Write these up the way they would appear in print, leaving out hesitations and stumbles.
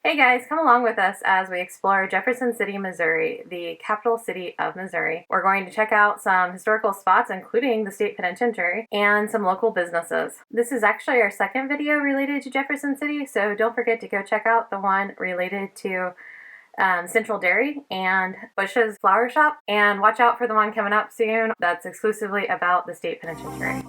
Hey guys, come along with us as we explore Jefferson City, Missouri, the capital city of Missouri. We're going to check out some historical spots, including the state penitentiary, and some local businesses. This is actually our second video related to Jefferson City, so don't forget to go check out the one related to Central Dairy and Busch's flower shop, and watch out for the one coming up soon that's exclusively about the state penitentiary.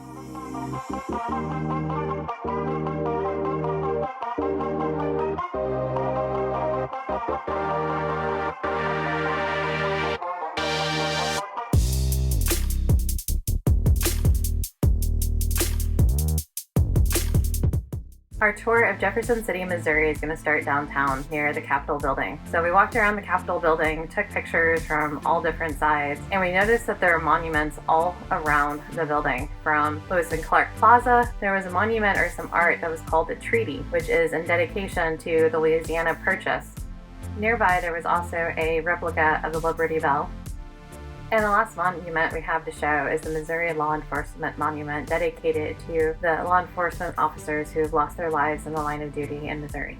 Our tour of Jefferson City, Missouri is going to start downtown near the Capitol building. So we walked around the Capitol building, took pictures from all different sides, and we noticed that there are monuments all around the building. From Lewis and Clark Plaza, there was a monument or some art that was called the Treaty, which is in dedication to the Louisiana Purchase. Nearby, there was also a replica of the Liberty Bell. And the last monument we have to show is the Missouri Law Enforcement Monument, dedicated to the law enforcement officers who have lost their lives in the line of duty in Missouri.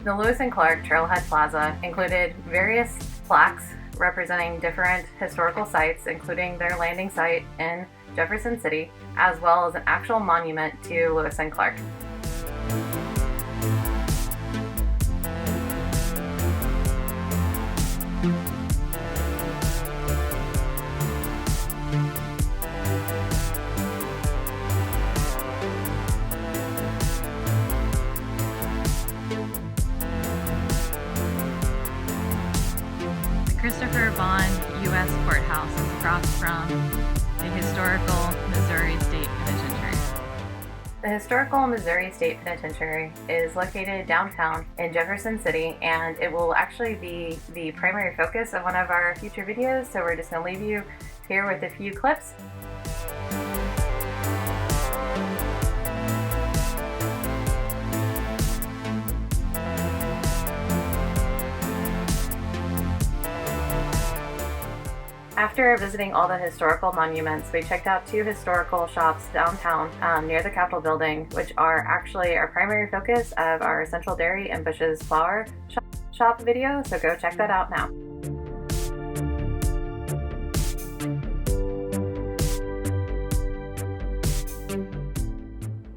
The Lewis and Clark Trailhead Plaza included various plaques representing different historical sites, including their landing site in Jefferson City, as well as an actual monument to Lewis and Clark. Christopher Vaughn U.S. Courthouse is across from the historical Missouri State Penitentiary. The historical Missouri State Penitentiary is located downtown in Jefferson City, and it will actually be the primary focus of one of our future videos, so we're just going to leave you here with a few clips. After visiting all the historical monuments, we checked out two historical shops downtown near the Capitol building, which are actually our primary focus of our Central Dairy and Busch's flower shop video, so go check that out now.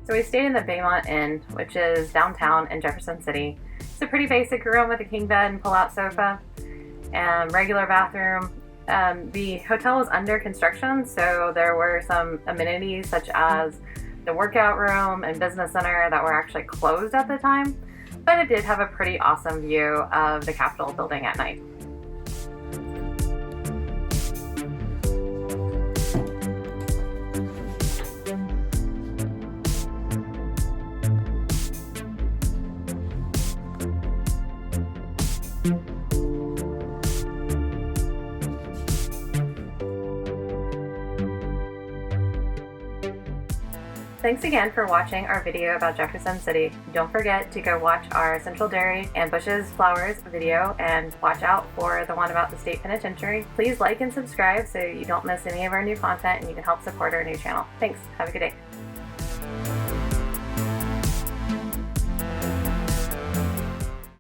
So we stayed in the Baymont Inn, which is downtown in Jefferson City. It's a pretty basic room with a king bed and pull-out sofa and regular bathroom. The hotel was under construction, so there were some amenities such as the workout room and business center that were actually closed at the time, but it did have a pretty awesome view of the Capitol building at night. Thanks again for watching our video about Jefferson City. Don't forget to go watch our Central Dairy and Busch's Flowers video, and watch out for the one about the state penitentiary. Please like and subscribe so you don't miss any of our new content, and you can help support our new channel. Thanks. Have a good day.